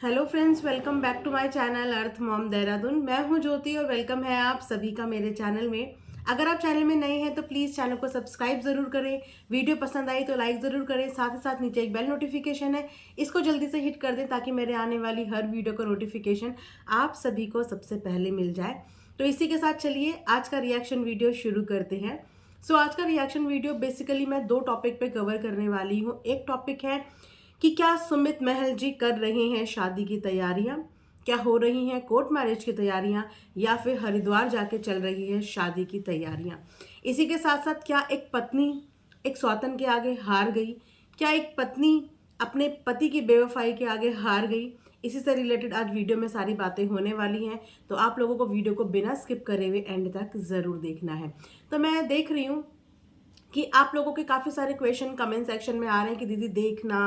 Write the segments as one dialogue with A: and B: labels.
A: Hello friends, welcome back to my channel Earth Mom Dehradun. मैं हूं ज्योति और वेलकम है आप सभी का मेरे चैनल में। अगर आप चैनल में नए हैं तो प्लीज़ चैनल को सब्सक्राइब ज़रूर करें। वीडियो पसंद आई तो लाइक ज़रूर करें। साथ ही साथ नीचे एक बेल नोटिफिकेशन है, इसको जल्दी से हिट कर दें ताकि मेरे आने वाली हर वीडियो का नोटिफिकेशन आप सभी को सबसे पहले मिल जाए। तो इसी के साथ चलिए आज का रिएक्शन वीडियो शुरू करते हैं। आज का रिएक्शन वीडियो बेसिकली मैं दो टॉपिक पे कवर करने वाली हूँ। एक टॉपिक है कि क्या सुमित महल जी कर रहे हैं शादी की तैयारियां, क्या हो रही हैं कोर्ट मैरिज की तैयारियां, या फिर हरिद्वार जाके चल रही है शादी की तैयारियां। इसी के साथ साथ क्या एक पत्नी एक सौतन के आगे हार गई, क्या एक पत्नी अपने पति की बेवफाई के आगे हार गई। इसी से रिलेटेड आज वीडियो में सारी बातें होने वाली हैं, तो आप लोगों को वीडियो को बिना स्किप करे हुए एंड तक ज़रूर देखना है। तो मैं देख रही हूँ कि आप लोगों के काफ़ी सारे क्वेश्चन कमेंट सेक्शन में आ रहे हैं कि दीदी देखना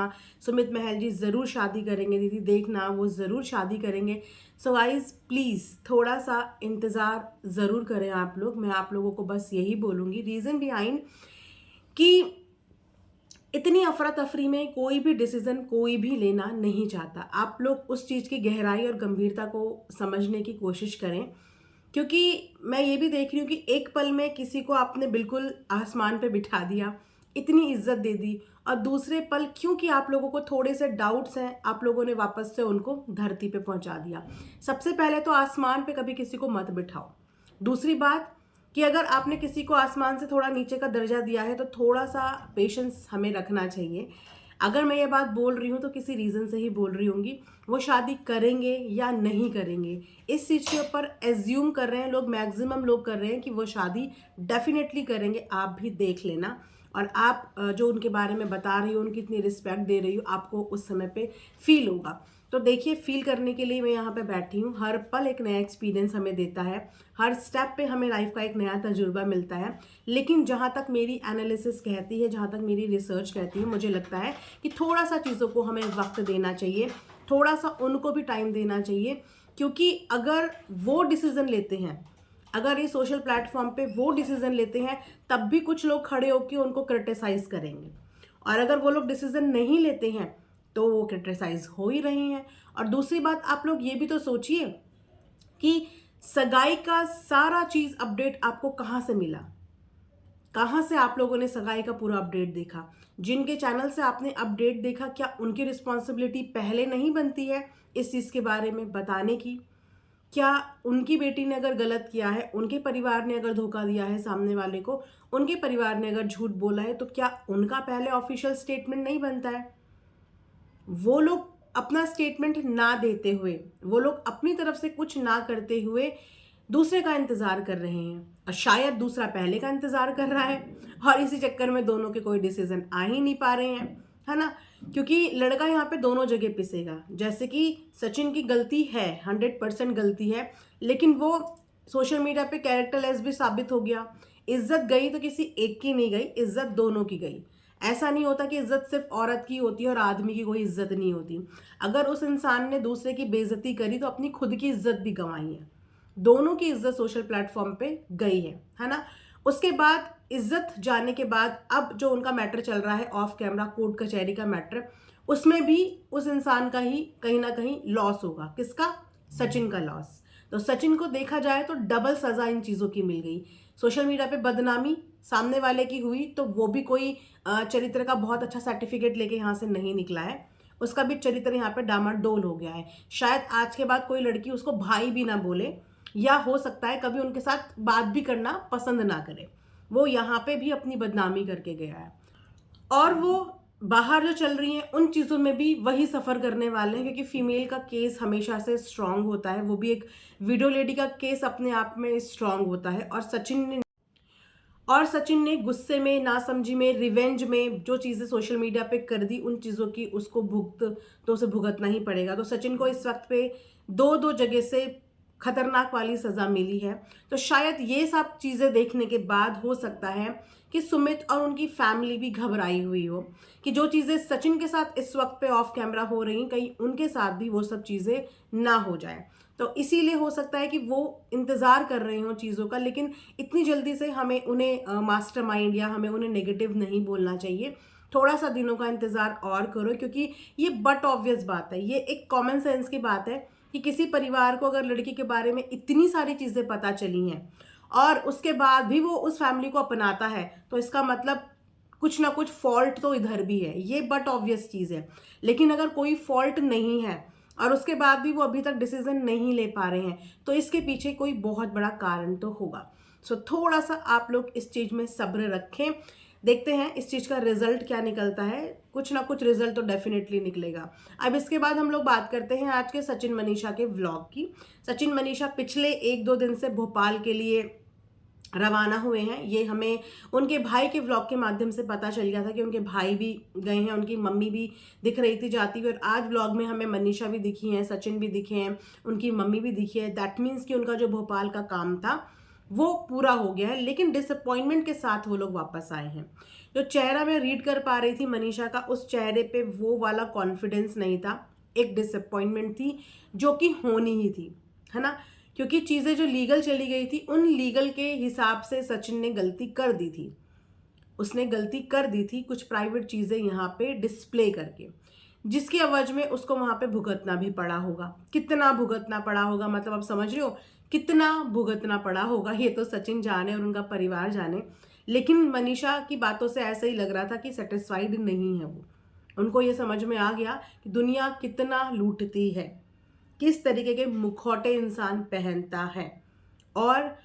A: सुमित महल जी ज़रूर शादी करेंगे, दीदी देखना वो ज़रूर शादी करेंगे। सो गाइज प्लीज़ थोड़ा सा इंतज़ार ज़रूर करें आप लोग। मैं आप लोगों को बस यही बोलूँगी, रीज़न बिहाइंड कि इतनी अफरा तफरी में कोई भी डिसीजन कोई भी लेना नहीं चाहता। आप लोग उस चीज़ की गहराई और गंभीरता को समझने की कोशिश करें, क्योंकि मैं ये भी देख रही हूँ कि एक पल में किसी को आपने बिल्कुल आसमान पे बिठा दिया, इतनी इज्जत दे दी, और दूसरे पल क्योंकि आप लोगों को थोड़े से डाउट्स हैं आप लोगों ने वापस से उनको धरती पे पहुंचा दिया। सबसे पहले तो आसमान पे कभी किसी को मत बिठाओ। दूसरी बात कि अगर आपने किसी को आसमान से थोड़ा नीचे का दर्जा दिया है तो थोड़ा सा पेशेंस हमें रखना चाहिए। अगर मैं ये बात बोल रही हूँ तो किसी रीज़न से ही बोल रही होंगी। वो शादी करेंगे या नहीं करेंगे इस चीज़ के ऊपर एज्यूम कर रहे हैं लोग, मैक्सिमम लोग कर रहे हैं कि वो शादी डेफिनेटली करेंगे। आप भी देख लेना, और आप जो उनके बारे में बता रही हो, उनकी इतनी रिस्पेक्ट दे रही हो, आपको उस समय पे फील होगा। तो देखिए, फील करने के लिए मैं यहाँ पे बैठी हूँ। हर पल एक नया एक्सपीरियंस हमें देता है, हर स्टेप पे हमें लाइफ का एक नया तजुर्बा मिलता है। लेकिन जहाँ तक मेरी एनालिसिस कहती है, जहाँ तक मेरी रिसर्च कहती है, मुझे लगता है कि थोड़ा सा चीज़ों को हमें वक्त देना चाहिए, थोड़ा सा उनको भी टाइम देना चाहिए। क्योंकि अगर वो डिसीज़न लेते हैं, अगर ये सोशल प्लेटफॉर्म पे वो डिसीज़न लेते हैं, तब भी कुछ लोग खड़े होकर उनको क्रिटिसाइज करेंगे। और अगर वो लोग डिसीज़न नहीं लेते हैं तो वो क्रिटिसाइज हो ही रहे हैं। और दूसरी बात, आप लोग ये भी तो सोचिए कि सगाई का सारा चीज़ अपडेट आपको कहाँ से मिला, कहाँ से आप लोगों ने सगाई का पूरा अपडेट देखा। जिनके चैनल से आपने अपडेट देखा, क्या उनकी रिस्पॉन्सिबिलिटी पहले नहीं बनती है इस चीज़ के बारे में बताने की? क्या उनकी बेटी ने अगर गलत किया है, उनके परिवार ने अगर धोखा दिया है सामने वाले को, उनके परिवार ने अगर झूठ बोला है, तो क्या उनका पहले ऑफिशियल स्टेटमेंट नहीं बनता है? वो लोग अपना स्टेटमेंट ना देते हुए, वो लोग अपनी तरफ से कुछ ना करते हुए दूसरे का इंतजार कर रहे हैं, और शायद दूसरा पहले का इंतजार कर रहा है, और इसी चक्कर में दोनों के कोई डिसीजन आ ही नहीं पा रहे हैं, है ना? क्योंकि लड़का यहाँ पे दोनों जगह पिसेगा। जैसे कि सचिन की गलती है, 100% गलती है, लेकिन वो सोशल मीडिया पे कैरेक्टरलेस भी साबित हो गया। इज्जत गई तो किसी एक की नहीं गई, इज्जत दोनों की गई। ऐसा नहीं होता कि इज्जत सिर्फ औरत की होती है और आदमी की कोई इज्जत नहीं होती। अगर उस इंसान ने दूसरे की बेइज्जती करी तो अपनी खुद की इज्जत भी गंवाई है। दोनों की इज्जत सोशल प्लेटफॉर्म पे गई है ना? उसके बाद इज्जत जाने के बाद अब जो उनका मैटर चल रहा है ऑफ कैमरा, कोर्ट कचहरी का मैटर, उसमें भी उस इंसान का ही कहीं ना कहीं लॉस होगा। किसका? सचिन का लॉस। तो सचिन को देखा जाए तो डबल सजा इन चीज़ों की मिल गई। सोशल मीडिया पे बदनामी सामने वाले की हुई, तो वो भी कोई चरित्र का बहुत अच्छा सर्टिफिकेट लेके यहाँ से नहीं निकला है। उसका भी चरित्र यहाँ पे डामाडोल हो गया है। शायद आज के बाद कोई लड़की उसको भाई भी ना बोले, या हो सकता है कभी उनके साथ बात भी करना पसंद ना करे। वो यहाँ पे भी अपनी बदनामी करके गया है, और वो बाहर जो चल रही हैं उन चीज़ों में भी वही सफ़र करने वाले हैं, क्योंकि फीमेल का केस हमेशा से स्ट्रांग होता है। वो भी एक वीडियो लेडी का केस अपने आप में स्ट्रांग होता है। और सचिन ने गुस्से में, नासमझी में, रिवेंज में जो चीज़ें सोशल मीडिया पे कर दी, उन चीज़ों की उसको तो उसे भुगतना ही पड़ेगा। तो सचिन को इस वक्त पे दो दो जगह से खतरनाक वाली सज़ा मिली है। तो शायद ये सब चीज़ें देखने के बाद हो सकता है कि सुमित और उनकी फैमिली भी घबराई हुई हो कि जो चीज़ें सचिन के साथ इस वक्त पे ऑफ कैमरा हो रही, कहीं उनके साथ भी वो सब चीज़ें ना हो जाए। तो इसीलिए हो सकता है कि वो इंतज़ार कर रहे हों चीज़ों का, लेकिन इतनी जल्दी से हमें उन्हें मास्टरमाइंड या हमें उन्हें नेगेटिव नहीं बोलना चाहिए। थोड़ा सा दिनों का इंतज़ार और करो, क्योंकि ये बट ऑब्वियस बात है, ये एक कॉमन सेंस की बात है कि किसी परिवार को अगर लड़की के बारे में इतनी सारी चीज़ें पता चली हैं और उसके बाद भी वो उस फैमिली को अपनाता है, तो इसका मतलब कुछ ना कुछ फॉल्ट तो इधर भी है, ये बट ऑब्वियस चीज़ है। लेकिन अगर कोई फॉल्ट नहीं है और उसके बाद भी वो अभी तक डिसीजन नहीं ले पा रहे हैं, तो इसके पीछे कोई बहुत बड़ा कारण तो होगा। सो थोड़ा सा आप लोग इस चीज़ में सब्र रखें, देखते हैं इस चीज़ का रिजल्ट क्या निकलता है, कुछ ना कुछ रिजल्ट तो डेफिनेटली निकलेगा। अब इसके बाद हम लोग बात करते हैं आज के सचिन मनीषा के व्लॉग की। सचिन मनीषा पिछले 1-2 दिन से भोपाल के लिए रवाना हुए हैं। ये हमें उनके भाई के व्लॉग के माध्यम से पता चल गया था कि उनके भाई भी गए हैं, उनकी मम्मी भी दिख रही थी जाती हुई, और आज व्लॉग में हमें मनीषा भी दिखी हैं, सचिन भी दिखे हैं, उनकी मम्मी भी दिखी है। दैट मीन्स कि उनका जो भोपाल का काम था वो पूरा हो गया है, लेकिन डिसअपॉइंटमेंट के साथ वो लोग वापस आए हैं। जो चेहरा मैं रीड कर पा रही थी मनीषा का, उस चेहरे पे वो वाला कॉन्फिडेंस नहीं था, एक डिसअपॉइंटमेंट थी जो कि होनी ही थी, है ना। क्योंकि चीज़ें जो लीगल चली गई थी, उन लीगल के हिसाब से सचिन ने गलती कर दी थी, उसने गलती कर दी थी कुछ प्राइवेट चीज़ें यहाँ पे डिस्प्ले करके, जिसकी अवज में उसको वहाँ पे भुगतना भी पड़ा होगा। कितना भुगतना पड़ा होगा, मतलब आप समझ रहे हो कितना भुगतना पड़ा होगा, ये तो सचिन जाने और उनका परिवार जाने। लेकिन मनीषा की बातों से ऐसा ही लग रहा था कि सेटिस्फाइड नहीं है वो, उनको ये समझ में आ गया कि दुनिया कितना लूटती है, किस तरीके के मुखौटे इंसान पहनता है, और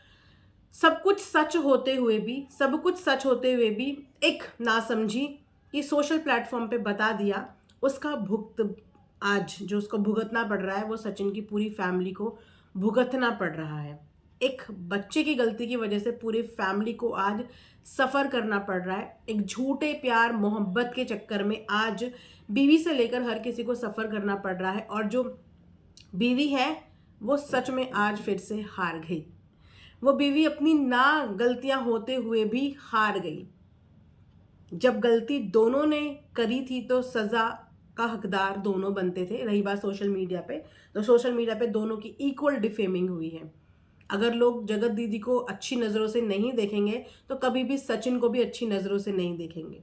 A: सब कुछ सच होते हुए भी, सब कुछ सच होते हुए भी एक नासमझी कि सोशल प्लेटफॉर्म पे बता दिया, उसका भुगत आज जो उसको भुगतना पड़ रहा है वो सचिन की पूरी फैमिली को भुगतना पड़ रहा है। एक बच्चे की गलती की वजह से पूरी फैमिली को आज सफ़र करना पड़ रहा है। एक झूठे प्यार मोहब्बत के चक्कर में आज बीवी से लेकर हर किसी को सफ़र करना पड़ रहा है, और जो बीवी है वो सच में आज फिर से हार गई। वो बीवी अपनी ना गलतियां होते हुए भी हार गई। जब गलती दोनों ने करी थी तो सज़ा का हकदार दोनों बनते थे। रही बात सोशल मीडिया पे, तो सोशल मीडिया पे दोनों की इक्वल डिफेमिंग हुई है। अगर लोग जगत दीदी को अच्छी नज़रों से नहीं देखेंगे तो कभी भी सचिन को भी अच्छी नज़रों से नहीं देखेंगे,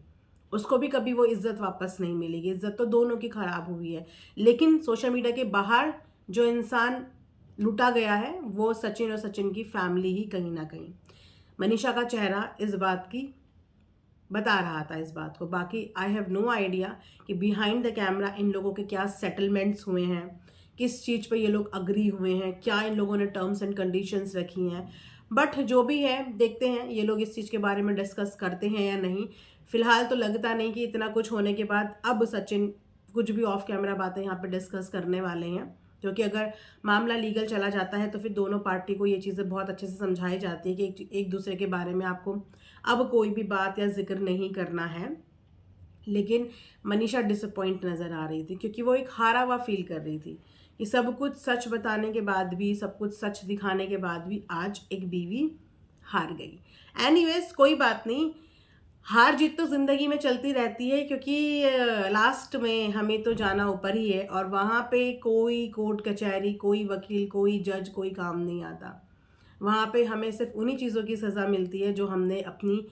A: उसको भी कभी वो इज्जत वापस नहीं मिलेगी। इज्जत तो दोनों की खराब हुई है, लेकिन सोशल मीडिया के बाहर जो इंसान लूटा गया है वो सचिन और सचिन की फैमिली ही कहीं ना कहीं। मनीषा का चेहरा इस बात की बता रहा था इस बात को। बाकी आई हैव नो आइडिया कि बिहाइंड द कैमरा इन लोगों के क्या सेटलमेंट्स हुए हैं, किस चीज़ पे ये लोग अग्री हुए हैं, क्या इन लोगों ने टर्म्स एंड कंडीशंस रखी हैं। बट जो भी है देखते हैं ये लोग इस चीज़ के बारे में डिस्कस करते हैं या नहीं। फिलहाल तो लगता नहीं कि इतना कुछ होने के बाद अब सचिन कुछ भी ऑफ कैमरा बातें यहाँ पे डिस्कस करने वाले हैं, क्योंकि अगर मामला लीगल चला जाता है तो फिर दोनों पार्टी को ये चीज़ें बहुत अच्छे से समझाई जाती है कि एक दूसरे के बारे में आपको अब कोई भी बात या जिक्र नहीं करना है। लेकिन मनीषा डिसअपॉइंट नज़र आ रही थी, क्योंकि वो एक हारा हुआ फील कर रही थी कि सब कुछ सच बताने के बाद भी, सब कुछ सच दिखाने के बाद भी आज एक बीवी हार गई। एनीवेज कोई बात नहीं, हार जीत तो ज़िंदगी में चलती रहती है, क्योंकि लास्ट में हमें तो जाना ऊपर ही है, और वहाँ पे कोई कोर्ट कचहरी, कोई वकील, कोई जज, कोई काम नहीं आता। वहाँ पे हमें सिर्फ उन्हीं चीज़ों की सज़ा मिलती है जो हमने अपनी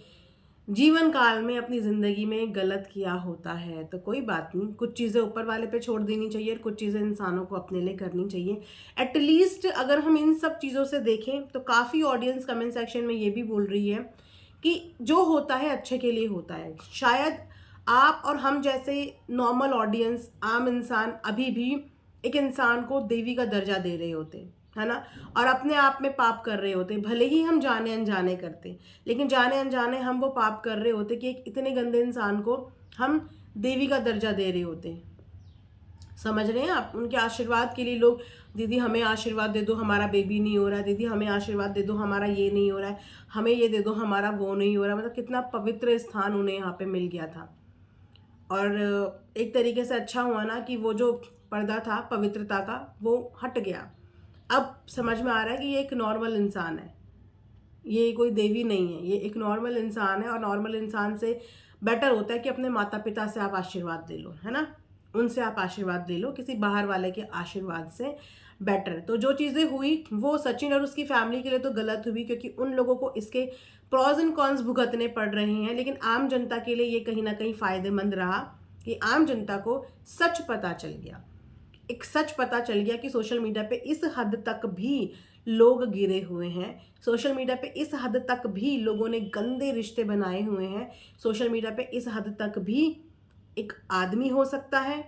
A: जीवन काल में, अपनी ज़िंदगी में गलत किया होता है। तो कोई बात नहीं, कुछ चीज़ें ऊपर वाले पे छोड़ देनी चाहिए और कुछ चीज़ें इंसानों को अपने लिए करनी चाहिए। एटलीस्ट अगर हम इन सब चीज़ों से देखें तो काफ़ी ऑडियंस कमेंट सेक्शन में ये भी बोल रही है कि जो होता है अच्छे के लिए होता है। शायद आप और हम जैसे नॉर्मल ऑडियंस, आम इंसान अभी भी एक इंसान को देवी का दर्जा दे रहे होते, है ना, और अपने आप में पाप कर रहे होते। भले ही हम जाने अनजाने करते, लेकिन जाने अनजाने हम वो पाप कर रहे होते कि एक इतने गंदे इंसान को हम देवी का दर्जा दे रहे होते। समझ रहे हैं आप? उनके आशीर्वाद के लिए लोग, दीदी हमें आशीर्वाद दे दो, हमारा बेबी नहीं हो रहा है, दीदी हमें आशीर्वाद दे दो, हमारा ये नहीं हो रहा है, हमें ये दे दो, हमारा वो नहीं हो रहा। मतलब कितना पवित्र स्थान उन्हें यहाँ पे मिल गया था। और एक तरीके से अच्छा हुआ ना कि वो जो पर्दा था पवित्रता का वो हट गया। अब समझ में आ रहा है कि ये एक नॉर्मल इंसान है, ये कोई देवी नहीं है, ये एक नॉर्मल इंसान है। और नॉर्मल इंसान से बेटर होता है कि अपने माता पिता से आप आशीर्वाद ले लो, है ना। उनसे आप आशीर्वाद ले लो, किसी बाहर वाले के आशीर्वाद से बेटर। तो जो चीज़ें हुई वो सचिन और उसकी फैमिली के लिए तो गलत हुई, क्योंकि उन लोगों को इसके प्रॉज एंड कॉन्स भुगतने पड़ रहे हैं। लेकिन आम जनता के लिए ये कहीं ना कहीं फ़ायदेमंद रहा कि आम जनता को सच पता चल गया, एक सच पता चल गया कि सोशल मीडिया पे इस हद तक भी लोग गिरे हुए हैं, सोशल मीडिया पे इस हद तक भी लोगों ने गंदे रिश्ते बनाए हुए हैं, सोशल मीडिया पे इस हद तक भी एक आदमी हो सकता है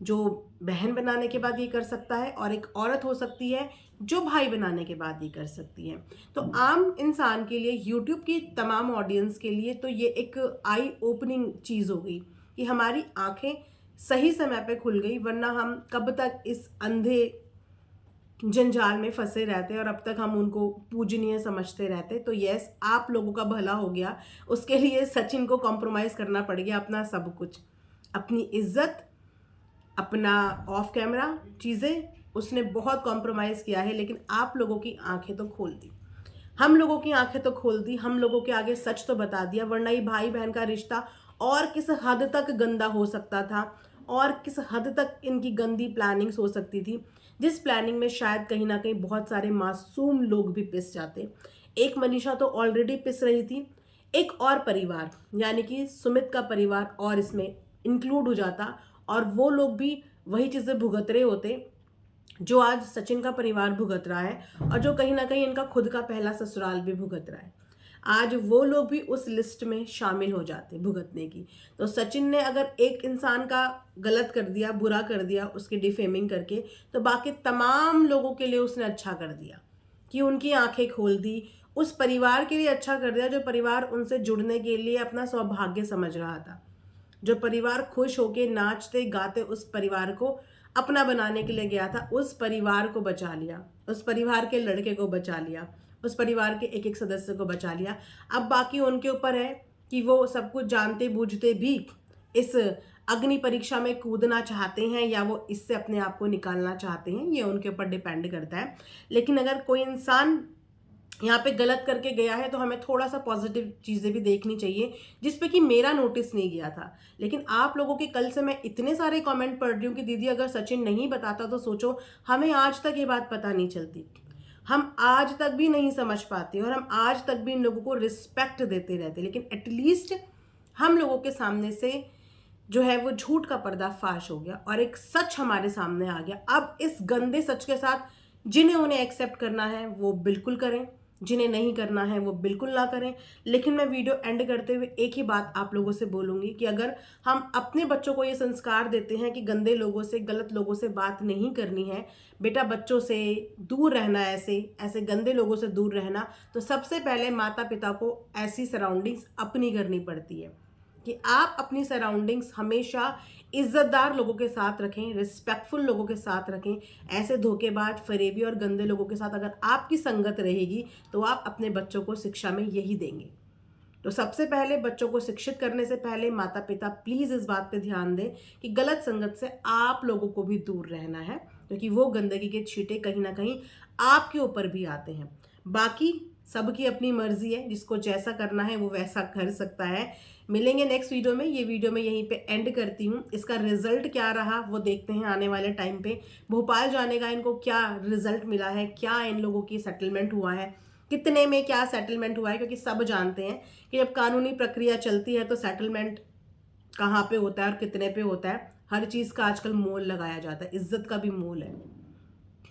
A: जो बहन बनाने के बाद ये कर सकता है, और एक औरत हो सकती है जो भाई बनाने के बाद ये कर सकती है। तो आम इंसान के लिए, यूट्यूब की तमाम ऑडियंस के लिए तो ये एक आई ओपनिंग चीज़ हो गई कि हमारी आंखें सही समय पे खुल गई, वरना हम कब तक इस अंधे जंजाल में फंसे रहते और अब तक हम उनको पूजनीय समझते रहते। तो यस, आप लोगों का भला हो गया, उसके लिए सचिन को कॉम्प्रोमाइज़ करना पड़ गया अपना सब कुछ, अपनी इज्जत, अपना ऑफ कैमरा चीज़ें उसने बहुत कॉम्प्रोमाइज़ किया है। लेकिन आप लोगों की आंखें तो खोल दी, हम लोगों की आंखें तो खोल दी, हम लोगों के आगे सच तो बता दिया, वरना ये भाई बहन का रिश्ता और किस हद तक गंदा हो सकता था, और किस हद तक इनकी गंदी प्लानिंग्स हो सकती थी, जिस प्लानिंग में शायद कहीं ना कहीं बहुत सारे मासूम लोग भी पिस जाते। एक मनीषा तो ऑलरेडी पिस रही थी, एक और परिवार यानी कि सुमित का परिवार और इसमें इंक्लूड हो जाता, और वो लोग भी वही चीज़ें भुगत रहे होते जो आज सचिन का परिवार भुगत रहा है, और जो कहीं ना कहीं इनका खुद का पहला ससुराल भी भुगत रहा है। आज वो लोग भी उस लिस्ट में शामिल हो जाते भुगतने की। तो सचिन ने अगर एक इंसान का गलत कर दिया, बुरा कर दिया उसकी डिफेमिंग करके, तो बाकी तमाम लोगों के लिए उसने अच्छा कर दिया कि उनकी आंखें खोल दी, उस परिवार के लिए अच्छा कर दिया जो परिवार उनसे जुड़ने के लिए अपना सौभाग्य समझ रहा था, जो परिवार खुश होके नाचते गाते उस परिवार को अपना बनाने के लिए गया था, उस परिवार को बचा लिया, उस परिवार के लड़के को बचा लिया, उस परिवार के एक एक सदस्य को बचा लिया। अब बाकी उनके ऊपर है कि वो सब कुछ जानते बूझते भी इस अग्नि परीक्षा में कूदना चाहते हैं या वो इससे अपने आप को निकालना चाहते हैं, ये उनके ऊपर डिपेंड करता है। लेकिन अगर कोई इंसान यहाँ पे गलत करके गया है तो हमें थोड़ा सा पॉजिटिव चीज़ें भी देखनी चाहिए, जिस पे कि मेरा नोटिस नहीं गया था। लेकिन आप लोगों के कल से मैं इतने सारे कमेंट पढ़ रही हूँ कि दीदी अगर सचिन नहीं बताता तो सोचो, हमें आज तक ये बात पता नहीं चलती, हम आज तक भी नहीं समझ पाते, और हम आज तक भी इन लोगों को रिस्पेक्ट देते रहते। लेकिन एटलीस्ट हम लोगों के सामने से जो है वो झूठ का पर्दाफाश हो गया और एक सच हमारे सामने आ गया। अब इस गंदे सच के साथ जिन्हें उन्हें एक्सेप्ट करना है वो बिल्कुल करें, जिन्हें नहीं करना है वो बिल्कुल ना करें। लेकिन मैं वीडियो एंड करते हुए एक ही बात आप लोगों से बोलूँगी कि अगर हम अपने बच्चों को ये संस्कार देते हैं कि गंदे लोगों से, गलत लोगों से बात नहीं करनी है, बेटा बच्चों से दूर रहना, ऐसे ऐसे गंदे लोगों से दूर रहना, तो सबसे पहले माता पिता को ऐसी सराउंडिंग्स अपनी करनी पड़ती है कि आप अपनी सराउंडिंग्स हमेशा इज्जतदार लोगों के साथ रखें, रिस्पेक्टफुल लोगों के साथ रखें। ऐसे धोखेबाज, फरेबी और गंदे लोगों के साथ अगर आपकी संगत रहेगी तो आप अपने बच्चों को शिक्षा में यही देंगे। तो सबसे पहले बच्चों को शिक्षित करने से पहले माता पिता प्लीज़ इस बात पे ध्यान दें कि गलत संगत से आप लोगों को भी दूर रहना है, क्योंकि वो गंदगी के छींटे कहीं ना कहीं आपके ऊपर भी आते हैं। बाकी सबकी अपनी मर्जी है, जिसको जैसा करना है वो वैसा कर सकता है। मिलेंगे नेक्स्ट वीडियो में। ये वीडियो मैं यहीं पे एंड करती हूँ। इसका रिजल्ट क्या रहा वो देखते हैं आने वाले टाइम पे। भोपाल जाने का इनको क्या रिजल्ट मिला है, क्या इन लोगों की सेटलमेंट हुआ है, कितने में क्या सेटलमेंट हुआ है, क्योंकि सब जानते हैं कि जब कानूनी प्रक्रिया चलती है तो सेटलमेंट कहाँ पे होता है और कितने पे होता है। हर चीज़ का आजकल मोल लगाया जाता है, इज्जत का भी मोल है,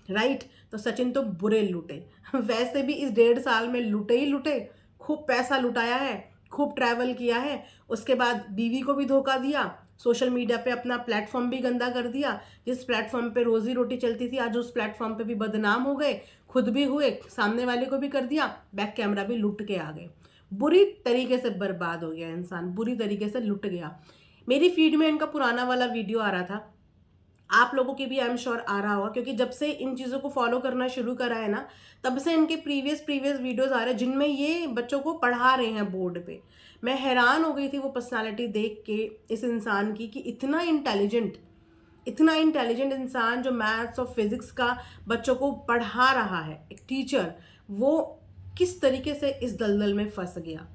A: राइट। तो सचिन तो बुरे लूटे वैसे भी इस 1.5 साल में लूटे ही लूटे, खूब पैसा लुटाया है, खूब ट्रैवल किया है, उसके बाद बीवी को भी धोखा दिया, सोशल मीडिया पे अपना प्लेटफॉर्म भी गंदा कर दिया। जिस प्लेटफॉर्म पे रोजी रोटी चलती थी आज उस प्लेटफॉर्म पे भी बदनाम हो गए, खुद भी हुए, सामने वाले को भी कर दिया, बैक कैमरा भी लुट के आ गए। बुरी तरीके से बर्बाद हो गया इंसान, बुरी तरीके से लुट गया। मेरी फीड में इनका पुराना वाला वीडियो आ रहा था, आप लोगों की भी आई एम श्योर आ रहा होगा, क्योंकि जब से इन चीज़ों को फॉलो करना शुरू करा है ना, तब से इनके प्रीवियस वीडियोस आ रहे हैं जिनमें ये बच्चों को पढ़ा रहे हैं बोर्ड पे। मैं हैरान हो गई थी वो पर्सनालिटी देख के इस इंसान की, कि इतना इंटेलिजेंट इंसान जो मैथ्स और फिजिक्स का बच्चों को पढ़ा रहा है, एक टीचर, वो किस तरीके से इस दलदल में फंस गया,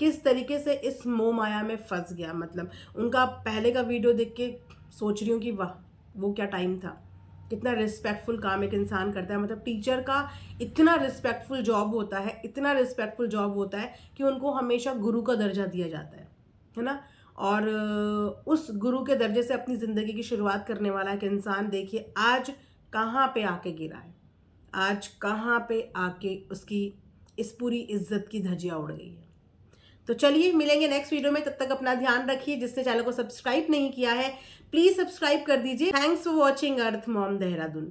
A: किस तरीके से इस मोह माया में फंस गया। मतलब उनका पहले का वीडियो देख के सोच रही हूँ कि वाह वो क्या टाइम था, कितना रिस्पेक्टफुल काम एक इंसान करता है। मतलब टीचर का इतना रिस्पेक्टफुल जॉब होता है, इतना रिस्पेक्टफुल जॉब होता है कि उनको हमेशा गुरु का दर्जा दिया जाता है ना। और उस गुरु के दर्जे से अपनी ज़िंदगी की शुरुआत करने वाला एक इंसान देखिए आज कहाँ पे आके गिरा है, आज कहाँ पे आके उसकी इस पूरी इज्जत की धज्जियाँ उड़ गई है। तो चलिए मिलेंगे नेक्स्ट वीडियो में, तब तक अपना ध्यान रखिए। जिसने चैनल को सब्सक्राइब नहीं किया है प्लीज सब्सक्राइब कर दीजिए। Thanks for watching earth Mom Dehradun.